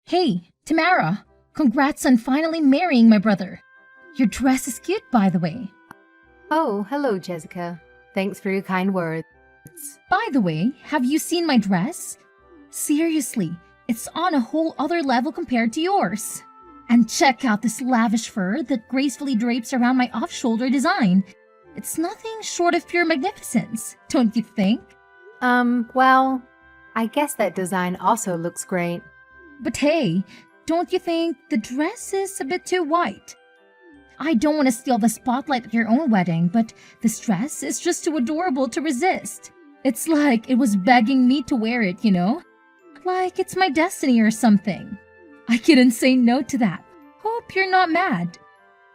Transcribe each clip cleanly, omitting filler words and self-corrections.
Hey, Tamara, congrats on finally marrying my brother. Your dress is cute, by the way. Oh, hello, Jessica. Thanks for your kind words. By the way, have you seen my dress? Seriously, it's on a whole other level compared to yours. And check out this lavish fur that gracefully drapes around my off-shoulder design. It's nothing short of pure magnificence, don't you think? Well, I guess that design also looks great. But hey, don't you think the dress is a bit too white? I don't want to steal the spotlight at your own wedding, but this dress is just too adorable to resist. It's like it was begging me to wear it, you know? Like it's my destiny or something. I couldn't say no to that. Hope you're not mad.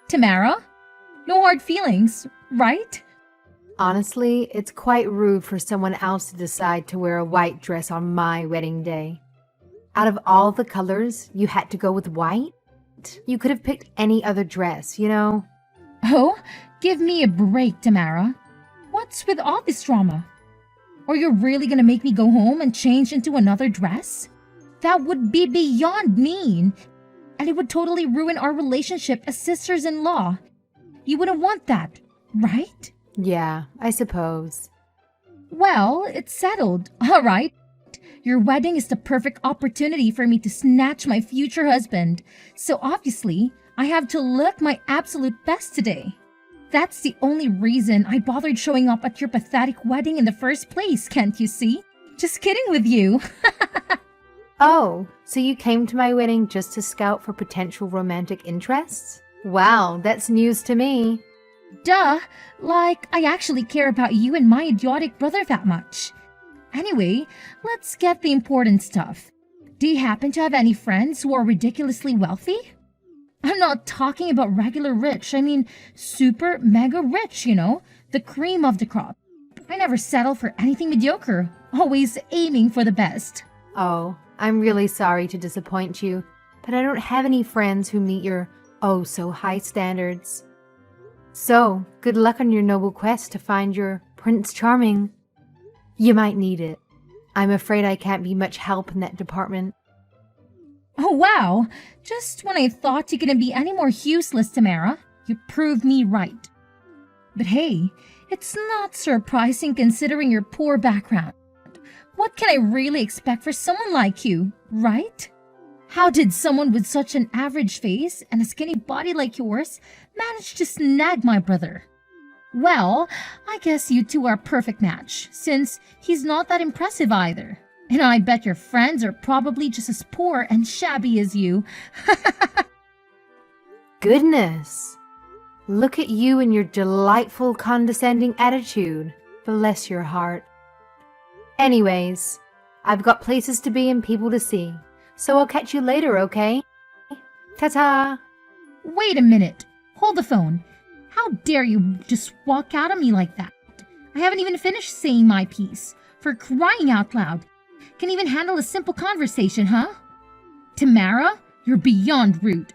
Tamara? No hard feelings, right? Honestly, it's quite rude for someone else to decide to wear a white dress on my wedding day. Out of all the colors, you had to go with white? You could have picked any other dress, you know? Oh, give me a break, Tamara. What's with all this drama? Are you really gonna make me go home and change into another dress? That would be beyond mean, and it would totally ruin our relationship as sisters-in-law. You wouldn't want that, right? Yeah, I suppose. Well, it's settled, all right. Your wedding is the perfect opportunity for me to snatch my future husband, so obviously, I have to look my absolute best today. That's the only reason I bothered showing up at your pathetic wedding in the first place, can't you see? Just kidding with you. Oh, so you came to my wedding just to scout for potential romantic interests? Wow, that's news to me. Duh, like I actually care about you and my idiotic brother that much. Anyway, let's get the important stuff. Do you happen to have any friends who are ridiculously wealthy? I'm not talking about regular rich, I mean super mega rich, you know, the cream of the crop. I never settle for anything mediocre, always aiming for the best. Oh, I'm really sorry to disappoint you, but I don't have any friends who meet your oh so high standards. So, good luck on your noble quest to find your Prince Charming. You might need it. I'm afraid I can't be much help in that department. Oh wow, just when I thought you couldn't be any more useless, Tamara, you proved me right. But hey, it's not surprising considering your poor background. What can I really expect for someone like you, right? How did someone with such an average face and a skinny body like yours manage to snag my brother? Well, I guess you two are a perfect match, since he's not that impressive either. And I bet your friends are probably just as poor and shabby as you. Goodness! Look at you and your delightful condescending attitude. Bless your heart. Anyways, I've got places to be and people to see, so I'll catch you later, okay? Ta-ta! Wait a minute. Hold the phone. How dare you just walk out on me like that? I haven't even finished saying my piece. For crying out loud. Can even handle a simple conversation, huh? Tamara, you're beyond rude.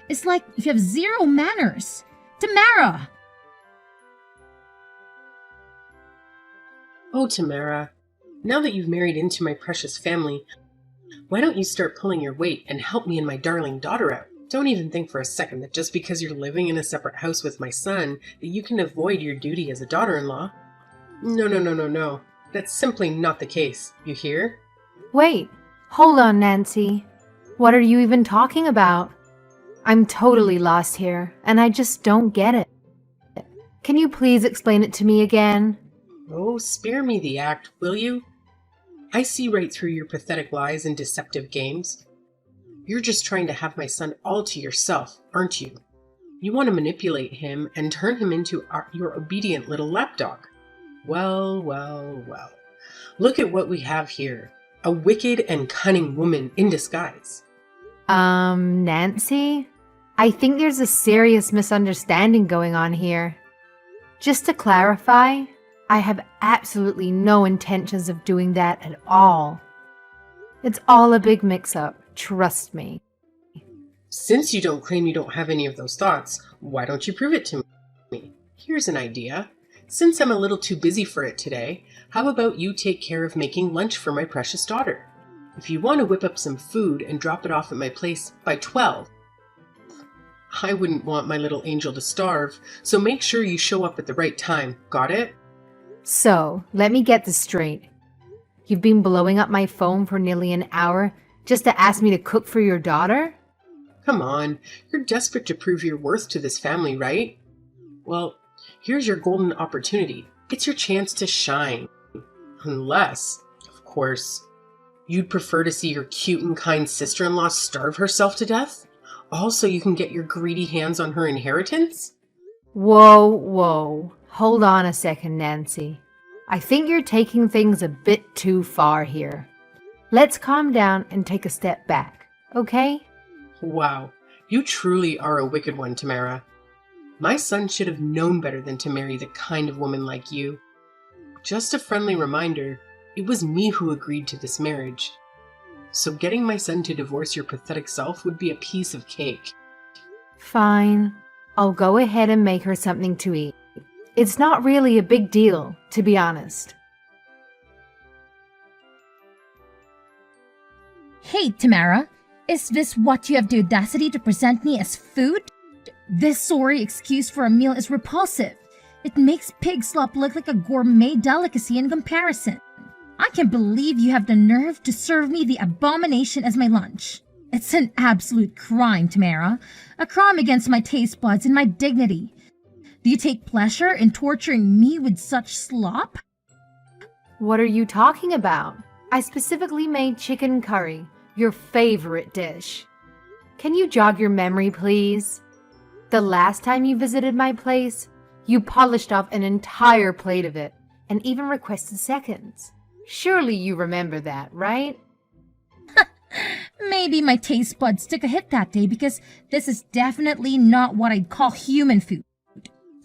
It's like you have zero manners. Tamara! Oh, Tamara, now that you've married into my precious family, why don't you start pulling your weight and help me and my darling daughter out? Don't even think for a second that just because you're living in a separate house with my son, that you can avoid your duty as a daughter-in-law. No. That's simply not the case. You hear? Wait, hold on, Nancy. What are you even talking about? I'm totally lost here, and I just don't get it. Can you please explain it to me again? Oh, spare me the act, will you? I see right through your pathetic lies and deceptive games. You're just trying to have my son all to yourself, aren't you? You want to manipulate him and turn him into your obedient little lapdog. Well. Look at what we have here. A wicked and cunning woman in disguise. Nancy? I think there's a serious misunderstanding going on here. Just to clarify, I have absolutely no intentions of doing that at all. It's all a big mix-up, trust me. Since you don't claim you don't have any of those thoughts, why don't you prove it to me? Here's an idea. Since I'm a little too busy for it today, how about you take care of making lunch for my precious daughter? If you want to whip up some food and drop it off at my place by 12, I wouldn't want my little angel to starve, so make sure you show up at the right time. Got it? So, let me get this straight. You've been blowing up my phone for nearly an hour just to ask me to cook for your daughter? Come on, you're desperate to prove your worth to this family, right? Well, here's your golden opportunity. It's your chance to shine. Unless, of course, you'd prefer to see your cute and kind sister-in-law starve herself to death? Also, you can get your greedy hands on her inheritance? Whoa. Hold on a second, Nancy. I think you're taking things a bit too far here. Let's calm down and take a step back, okay? Wow, you truly are a wicked one, Tamara. My son should have known better than to marry the kind of woman like you. Just a friendly reminder, it was me who agreed to this marriage. So getting my son to divorce your pathetic self would be a piece of cake. Fine. I'll go ahead and make her something to eat. It's not really a big deal, to be honest. Hey, Tamara, is this what you have the audacity to present me as food? This sorry excuse for a meal is repulsive. It makes pig slop look like a gourmet delicacy in comparison. I can't believe you have the nerve to serve me the abomination as my lunch. It's an absolute crime, Tamara. A crime against my taste buds and my dignity. Do you take pleasure in torturing me with such slop? What are you talking about? I specifically made chicken curry, your favorite dish. Can you jog your memory, please? The last time you visited my place, you polished off an entire plate of it and even requested seconds. Surely you remember that, right? Maybe my taste buds took a hit that day because this is definitely not what I'd call human food.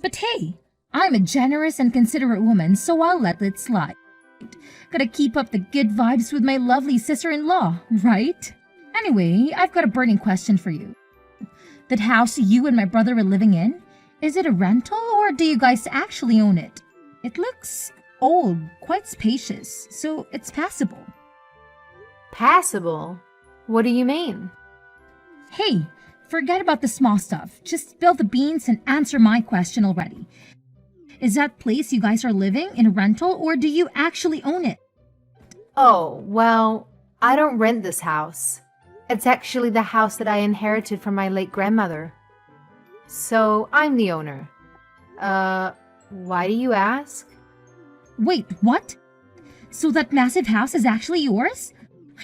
But hey, I'm a generous and considerate woman, so I'll let it slide. Gotta keep up the good vibes with my lovely sister-in-law, right? Anyway, I've got a burning question for you. That house you and my brother are living in, is it a rental or do you guys actually own it? It looks old, quite spacious, so it's passable. Passable? What do you mean? Hey, forget about the small stuff. Just spill the beans and answer my question already. Is that place you guys are living in a rental or do you actually own it? Oh, well, I don't rent this house. It's actually the house that I inherited from my late grandmother. So I'm the owner. Why do you ask? Wait, what? So that massive house is actually yours?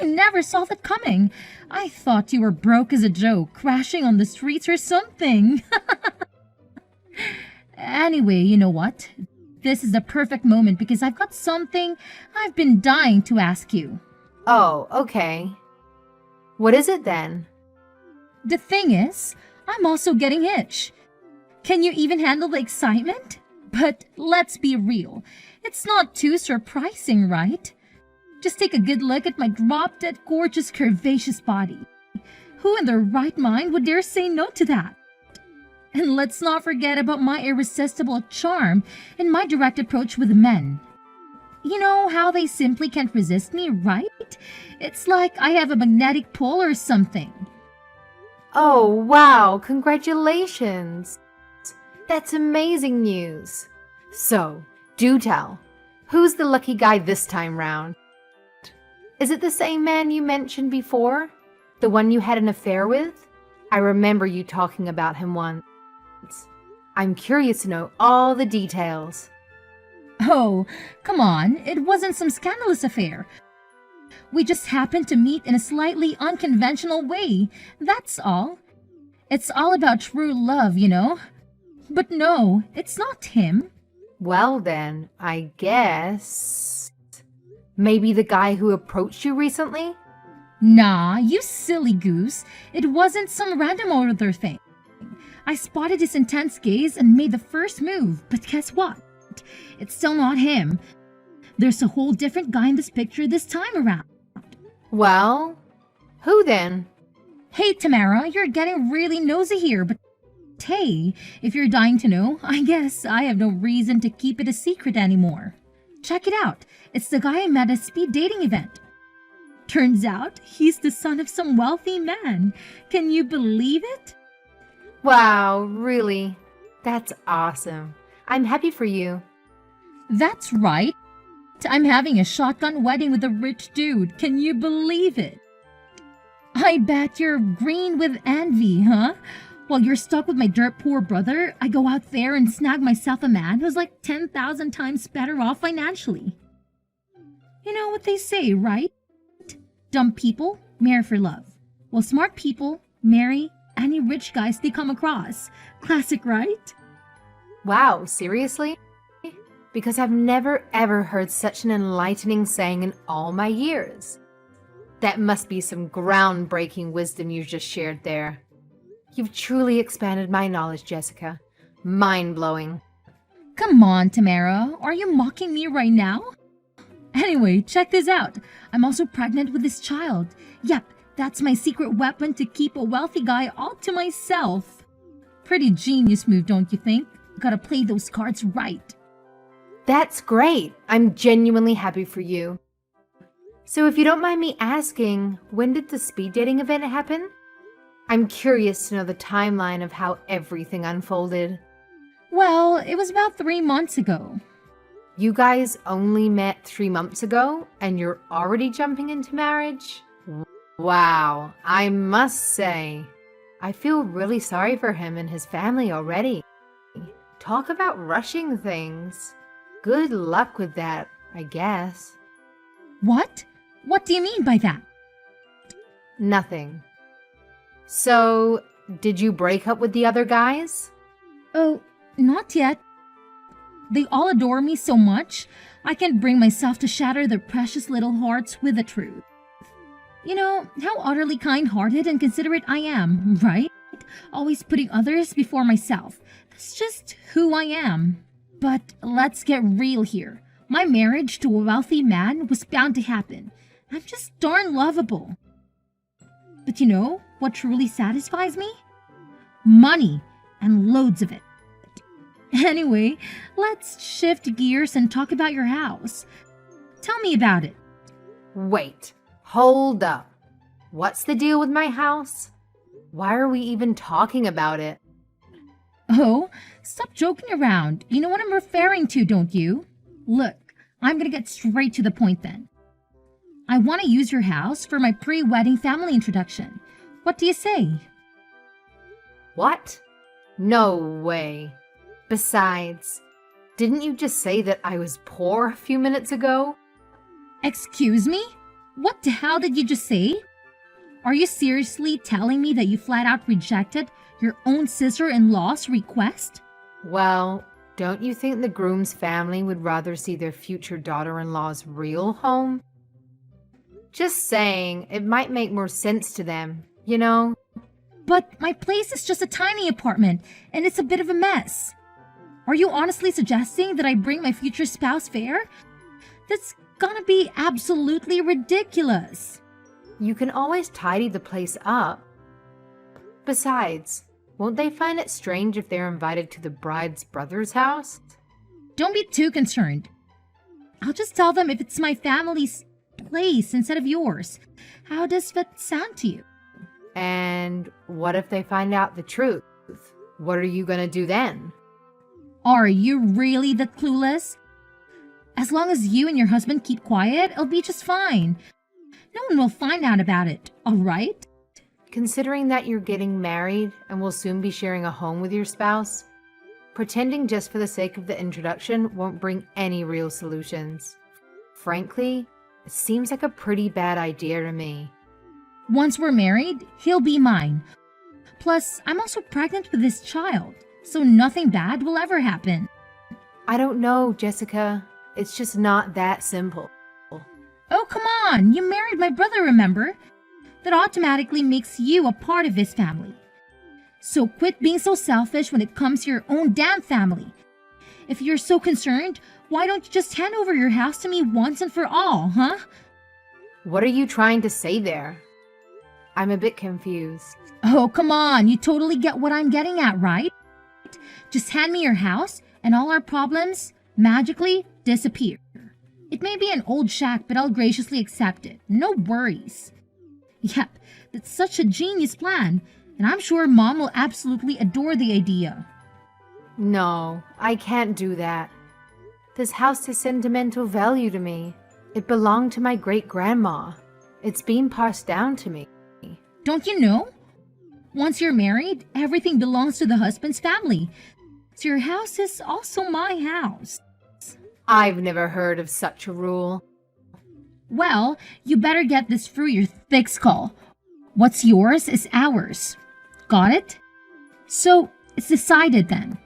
I never saw that coming. I thought you were broke as a joke, crashing on the streets or something. Anyway, you know what? This is the perfect moment because I've got something I've been dying to ask you. Oh, okay. What is it then? The thing is, I'm also getting hitch. Can you even handle the excitement? But let's be real. It's not too surprising, right? Just take a good look at my drop-dead gorgeous curvaceous body. Who in their right mind would dare say no to that? And let's not forget about my irresistible charm and my direct approach with men. You know how they simply can't resist me, right? It's like I have a magnetic pull or something. Oh, wow, congratulations. That's amazing news. So, do tell, who's the lucky guy this time round? Is it the same man you mentioned before? The one you had an affair with? I remember you talking about him once. I'm curious to know all the details. Oh, come on, it wasn't some scandalous affair. We just happened to meet in a slightly unconventional way, that's all. It's all about true love, you know. But no, it's not him. Well then, I guess... Maybe the guy who approached you recently? Nah, you silly goose. It wasn't some random other thing. I spotted his intense gaze and made the first move, but guess what? It's still not him. There's a whole different guy in this picture this time around. Well, who then? Hey, Tamara, you're getting really nosy here, but hey, if you're dying to know, I guess I have no reason to keep it a secret anymore. Check it out. It's the guy I met at a speed dating event. Turns out he's the son of some wealthy man. Can you believe it? Wow, really? That's awesome. I'm happy for you. That's right. I'm having a shotgun wedding with a rich dude. Can you believe it? I bet you're green with envy, huh? While you're stuck with my dirt poor brother, I go out there and snag myself a man who's like 10,000 times better off financially. You know what they say, right? Dumb people marry for love, while smart people marry any rich guys they come across. Classic, right? Wow, seriously? Because I've never ever heard such an enlightening saying in all my years. That must be some groundbreaking wisdom you just shared there. You've truly expanded my knowledge, Jessica. Mind-blowing. Come on, Tamara. Are you mocking me right now? Anyway, check this out. I'm also pregnant with this child. Yep, that's my secret weapon to keep a wealthy guy all to myself. Pretty genius move, don't you think? Gotta play those cards right. That's great. I'm genuinely happy for you. So if you don't mind me asking, when did the speed dating event happen? I'm curious to know the timeline of how everything unfolded. Well, it was about 3 months ago. You guys only met 3 months ago and you're already jumping into marriage? Wow, I must say, I feel really sorry for him and his family already. Talk about rushing things. Good luck with that, I guess. What? What do you mean by that? Nothing. So, did you break up with the other guys? Oh, not yet. They all adore me so much, I can't bring myself to shatter their precious little hearts with the truth. You know how utterly kind-hearted and considerate I am, right? Always putting others before myself. That's just who I am. But let's get real here. My marriage to a wealthy man was bound to happen. I'm just darn lovable. But you know what truly satisfies me? Money, and loads of it. Anyway, let's shift gears and talk about your house. Tell me about it. Wait, hold up. What's the deal with my house? Why are we even talking about it? Oh, stop joking around. You know what I'm referring to, don't you? Look, I'm gonna get straight to the point then. I want to use your house for my pre-wedding family introduction. What do you say? What? No way. Besides, didn't you just say that I was poor a few minutes ago? Excuse me? What the hell did you just say? Are you seriously telling me that you flat out rejected your own sister-in-law's request? Well, don't you think the groom's family would rather see their future daughter-in-law's real home? Just saying, it might make more sense to them, you know? But my place is just a tiny apartment, and it's a bit of a mess. Are you honestly suggesting that I bring my future spouse there? That's gonna be absolutely ridiculous. You can always tidy the place up. Besides, won't they find it strange if they're invited to the bride's brother's house? Don't be too concerned. I'll just tell them if it's my family's place instead of yours. How does that sound to you? And what if they find out the truth? What are you gonna do then? Are you really that clueless? As long as you and your husband keep quiet, it'll be just fine. No one will find out about it, all right? Considering that you're getting married and will soon be sharing a home with your spouse, pretending just for the sake of the introduction won't bring any real solutions. Frankly, it seems like a pretty bad idea to me. Once we're married, he'll be mine. Plus, I'm also pregnant with this child, so nothing bad will ever happen. I don't know, Jessica. It's just not that simple. Oh, come on! You married my brother, remember? That automatically makes you a part of his family. So quit being so selfish when it comes to your own damn family. If you're so concerned, why don't you just hand over your house to me once and for all, huh? What are you trying to say there? I'm a bit confused. Oh, come on, you totally get what I'm getting at, right? Just hand me your house and all our problems magically disappear. It may be an old shack, but I'll graciously accept it. No worries. Yep, that's such a genius plan, and I'm sure Mom will absolutely adore the idea. No, I can't do that. This house has sentimental value to me. It belonged to my great-grandma. It's been passed down to me. Don't you know? Once you're married, everything belongs to the husband's family. So your house is also my house. I've never heard of such a rule. Well, you better get this through your thick skull. What's yours is ours. Got it? So, it's decided then.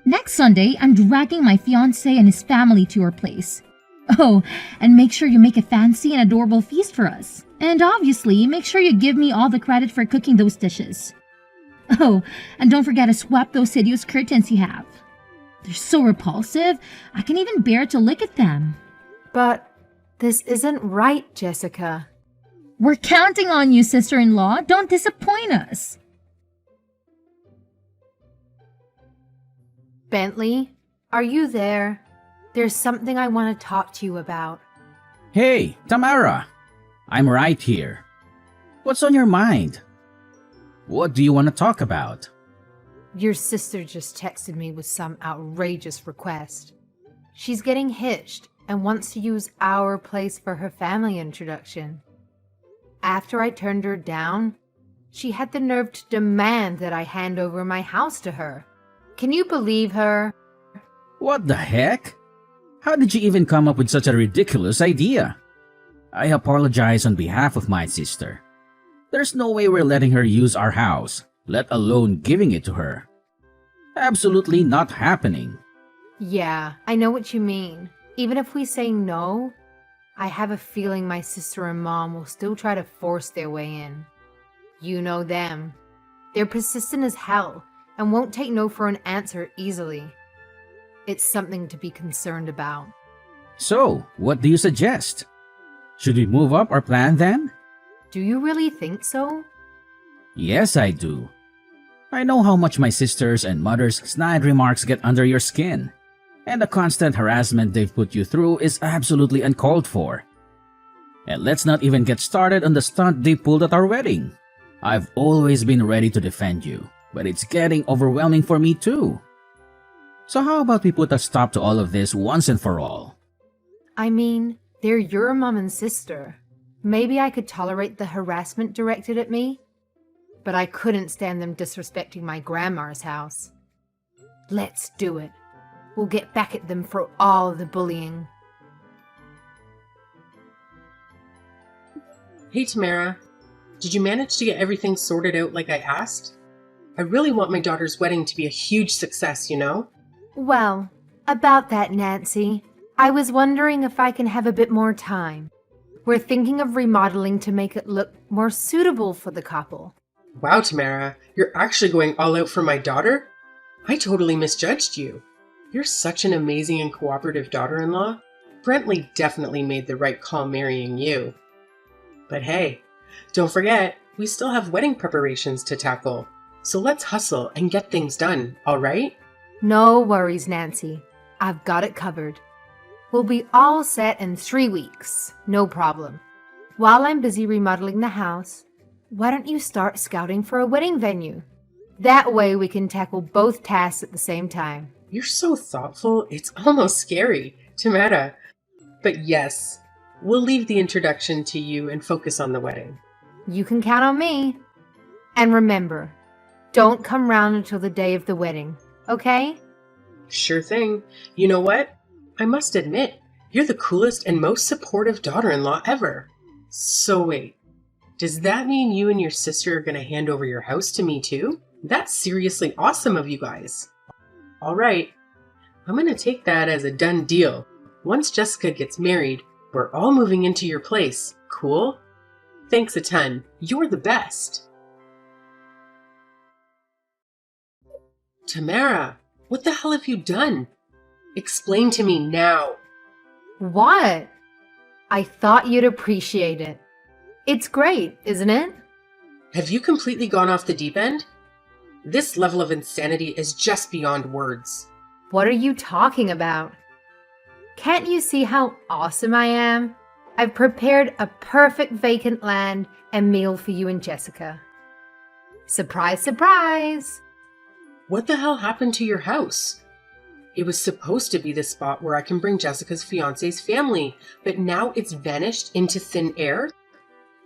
Next Sunday, I'm dragging my fiancé and his family to your place. Oh, and make sure you make a fancy and adorable feast for us. And obviously, make sure you give me all the credit for cooking those dishes. Oh, and don't forget to swap those hideous curtains you have. They're so repulsive, I can't even bear to look at them. But this isn't right, Jessica. We're counting on you, sister-in-law. Don't disappoint us. Bentley, are you there? There's something I want to talk to you about. Hey, Tamara! I'm right here. What's on your mind? What do you want to talk about? Your sister just texted me with some outrageous request. She's getting hitched and wants to use our place for her family introduction. After I turned her down, she had the nerve to demand that I hand over my house to her. Can you believe her? What the heck? How did you even come up with such a ridiculous idea? I apologize on behalf of my sister. There's no way we're letting her use our house, let alone giving it to her. Absolutely not happening. Yeah, I know what you mean. Even if we say no, I have a feeling my sister and Mom will still try to force their way in. You know them. They're persistent as hell and won't take no for an answer easily. It's something to be concerned about. So, what do you suggest? Should we move up our plan then? Do you really think so? Yes, I do. I know how much my sisters and mother's snide remarks get under your skin, and the constant harassment they've put you through is absolutely uncalled for. And let's not even get started on the stunt they pulled at our wedding. I've always been ready to defend you, but it's getting overwhelming for me too. So how about we put a stop to all of this once and for all? I mean, they're your mom and sister. Maybe I could tolerate the harassment directed at me, but I couldn't stand them disrespecting my grandma's house. Let's do it. We'll get back at them for all the bullying. Hey Tamara, did you manage to get everything sorted out like I asked? I really want my daughter's wedding to be a huge success, you know? Well, about that, Nancy, I was wondering if I can have a bit more time. We're thinking of remodeling to make it look more suitable for the couple. Wow, Tamara, you're actually going all out for my daughter? I totally misjudged you. You're such an amazing and cooperative daughter-in-law. Brentley definitely made the right call marrying you. But hey, don't forget, we still have wedding preparations to tackle. So let's hustle and get things done, all right? No worries, Nancy. I've got it covered. We'll be all set in 3 weeks. No problem. While I'm busy remodeling the house, why don't you start scouting for a wedding venue? That way we can tackle both tasks at the same time. You're so thoughtful, it's almost scary, Tamara. But yes, we'll leave the introduction to you and focus on the wedding. You can count on me. And remember, don't come round until the day of the wedding, okay? Sure thing. You know what? I must admit, you're the coolest and most supportive daughter-in-law ever. So wait, does that mean you and your sister are going to hand over your house to me too? That's seriously awesome of you guys. All right, I'm going to take that as a done deal. Once Jessica gets married, we're all moving into your place. Cool? Thanks a ton. You're the best. Tamara, what the hell have you done? Explain to me now. What? I thought you'd appreciate it. It's great, isn't it? Have you completely gone off the deep end? This level of insanity is just beyond words. What are you talking about? Can't you see how awesome I am? I've prepared a perfect vacant land and meal for you and Jessica. Surprise, surprise! What the hell happened to your house? It was supposed to be the spot where I can bring Jessica's fiance's family, but now it's vanished into thin air?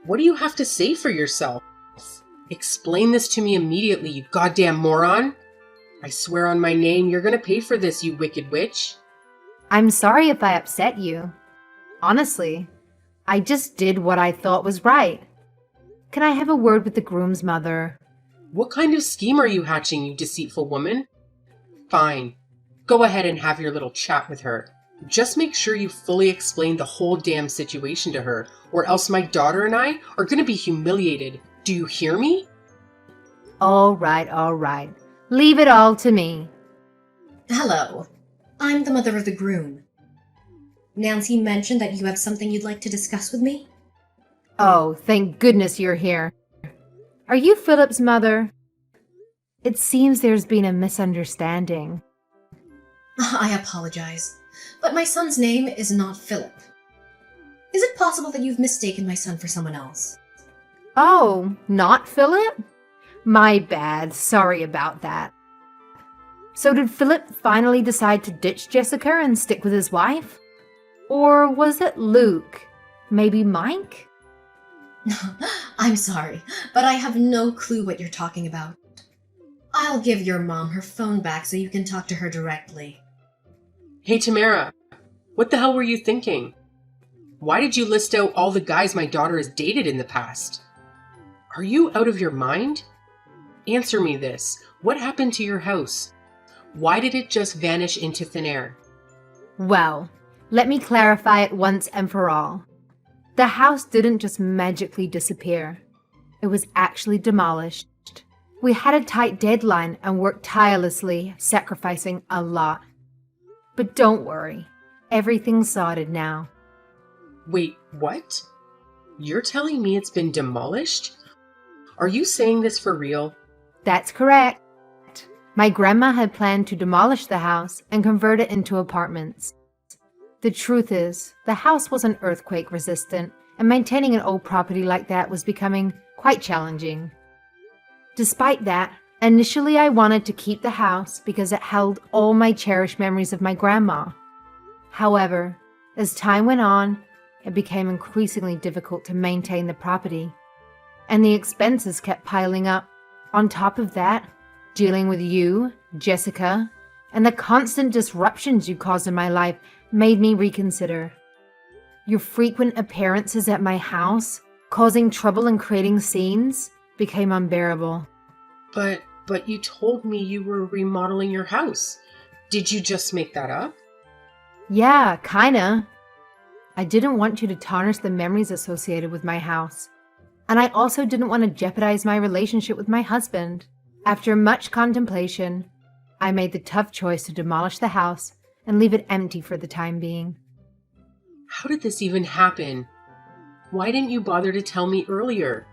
What do you have to say for yourself? Explain this to me immediately, you goddamn moron! I swear on my name, you're gonna pay for this, you wicked witch. I'm sorry if I upset you. Honestly, I just did what I thought was right. Can I have a word with the groom's mother? What kind of scheme are you hatching, you deceitful woman? Fine. Go ahead and have your little chat with her. Just make sure you fully explain the whole damn situation to her, or else my daughter and I are gonna be humiliated. Do you hear me? All right, all right. Leave it all to me. Hello. I'm the mother of the groom. Nancy mentioned that you have something you'd like to discuss with me? Oh, thank goodness you're here. Are you Philip's mother? It seems there's been a misunderstanding. I apologize, but my son's name is not Philip. Is it possible that you've mistaken my son for someone else? Oh, not Philip? My bad. Sorry about that. So did Philip finally decide to ditch Jessica and stick with his wife? Or was it Luke? Maybe Mike? I'm sorry, but I have no clue what you're talking about. I'll give your mom her phone back so you can talk to her directly. Hey Tamara, what the hell were you thinking? Why did you list out all the guys my daughter has dated in the past? Are you out of your mind? Answer me this. What happened to your house? Why did it just vanish into thin air? Well, let me clarify it once and for all. The house didn't just magically disappear. It was actually demolished. We had a tight deadline and worked tirelessly, sacrificing a lot. But don't worry, everything's sorted now. Wait, what? You're telling me it's been demolished? Are you saying this for real? That's correct. My grandma had planned to demolish the house and convert it into apartments. The truth is, the house wasn't earthquake resistant, and maintaining an old property like that was becoming quite challenging. Despite that, initially I wanted to keep the house because it held all my cherished memories of my grandma. However, as time went on, it became increasingly difficult to maintain the property, and the expenses kept piling up. On top of that, dealing with you, Jessica, and the constant disruptions you caused in my life made me reconsider. Your frequent appearances at my house, causing trouble and creating scenes, became unbearable. But you told me you were remodeling your house. Did you just make that up? Yeah, kinda. I didn't want you to tarnish the memories associated with my house. And I also didn't want to jeopardize my relationship with my husband. After much contemplation, I made the tough choice to demolish the house and leave it empty for the time being. How did this even happen? Why didn't you bother to tell me earlier?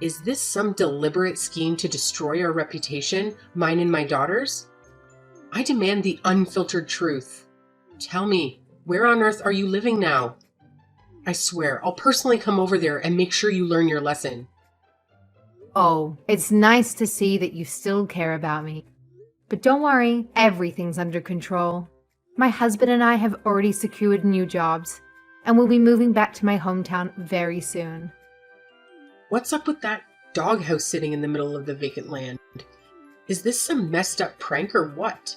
Is this some deliberate scheme to destroy our reputation, mine and my daughter's? I demand the unfiltered truth. Tell me, where on earth are you living now? I swear, I'll personally come over there and make sure you learn your lesson. Oh, it's nice to see that you still care about me. But don't worry, everything's under control. My husband and I have already secured new jobs, and we'll be moving back to my hometown very soon. What's up with that doghouse sitting in the middle of the vacant land? Is this some messed up prank or what?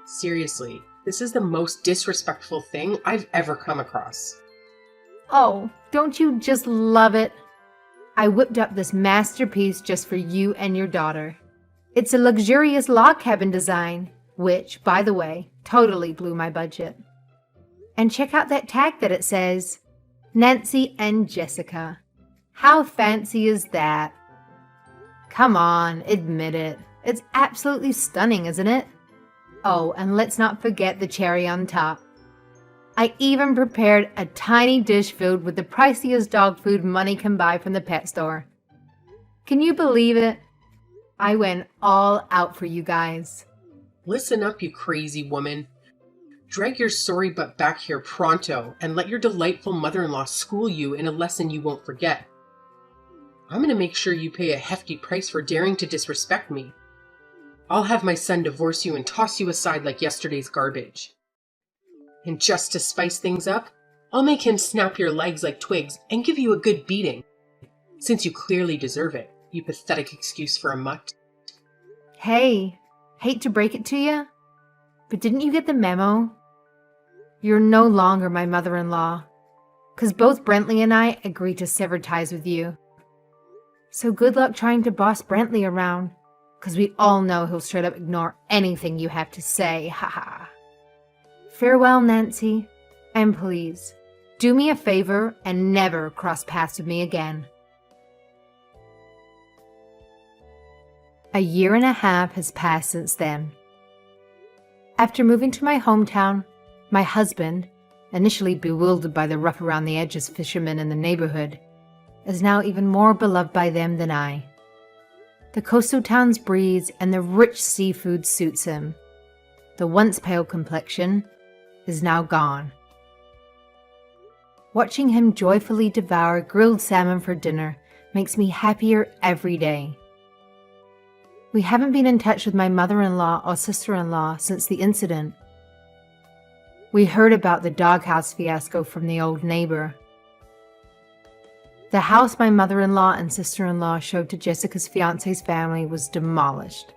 Seriously, this is the most disrespectful thing I've ever come across. Oh, don't you just love it? I whipped up this masterpiece just for you and your daughter. It's a luxurious log cabin design, which, by the way, totally blew my budget. And check out that tag that it says, Nancy and Jessica. How fancy is that? Come on, admit it. It's absolutely stunning, isn't it? Oh, and let's not forget the cherry on top. I even prepared a tiny dish filled with the priciest dog food money can buy from the pet store. Can you believe it? I went all out for you guys. Listen up, you crazy woman. Drag your sorry butt back here pronto and let your delightful mother-in-law school you in a lesson you won't forget. I'm going to make sure you pay a hefty price for daring to disrespect me. I'll have my son divorce you and toss you aside like yesterday's garbage. And just to spice things up, I'll make him snap your legs like twigs and give you a good beating, since you clearly deserve it, you pathetic excuse for a mutt. Hey, hate to break it to you, but didn't you get the memo? You're no longer my mother-in-law, because both Brentley and I agreed to sever ties with you. So good luck trying to boss Brentley around, because we all know he'll straight up ignore anything you have to say, haha. Farewell, Nancy, and please, do me a favor and never cross paths with me again. A year and a half has passed since then. After moving to my hometown, my husband, initially bewildered by the rough around the edges fishermen in the neighborhood, is now even more beloved by them than I. The coastal town's breeze and the rich seafood suits him. The once pale complexion is now gone. Watching him joyfully devour grilled salmon for dinner makes me happier every day. We haven't been in touch with my mother-in-law or sister-in-law since the incident. We heard about the doghouse fiasco from the old neighbor. The house my mother-in-law and sister-in-law showed to Jessica's fiance's family was demolished,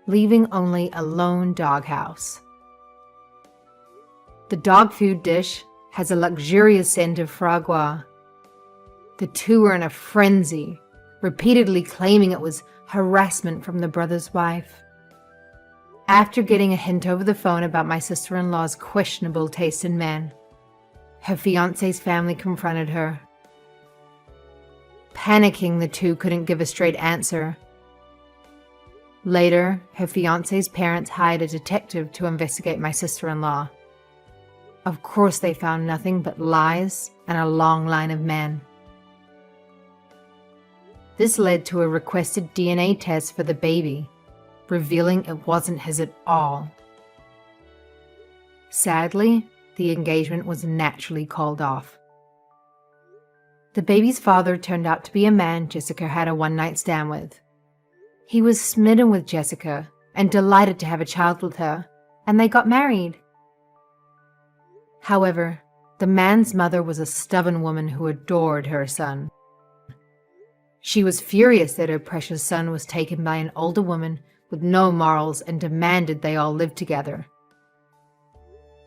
leaving only a lone doghouse. The dog food dish has a luxurious scent of foie gras. The two are in a frenzy, repeatedly claiming it was harassment from the brother's wife. After getting a hint over the phone about my sister-in-law's questionable taste in men, her fiance's family confronted her. Panicking, the two couldn't give a straight answer. Later, her fiance's parents hired a detective to investigate my sister-in-law. Of course, they found nothing but lies and a long line of men. This led to a requested DNA test for the baby, revealing it wasn't his at all. Sadly, the engagement was naturally called off. The baby's father turned out to be a man Jessica had a one-night stand with. He was smitten with Jessica and delighted to have a child with her, and they got married. However, the man's mother was a stubborn woman who adored her son. She was furious that her precious son was taken by an older woman with no morals and demanded they all live together.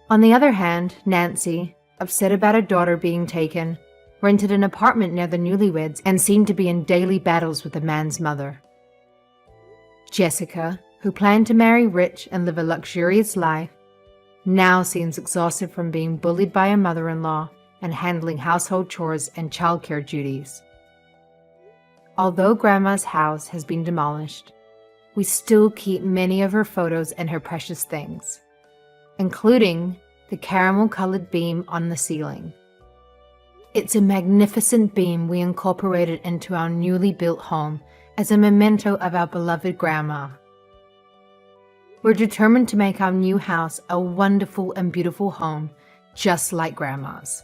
On the other hand, Nancy, upset about her daughter being taken, rented an apartment near the newlyweds and seemed to be in daily battles with the man's mother. Jessica, who planned to marry rich and live a luxurious life, now seems exhausted from being bullied by her mother-in-law and handling household chores and childcare duties. Although Grandma's house has been demolished, we still keep many of her photos and her precious things, including the caramel-colored beam on the ceiling. It's a magnificent beam we incorporated into our newly built home as a memento of our beloved Grandma. We're determined to make our new house a wonderful and beautiful home, just like Grandma's.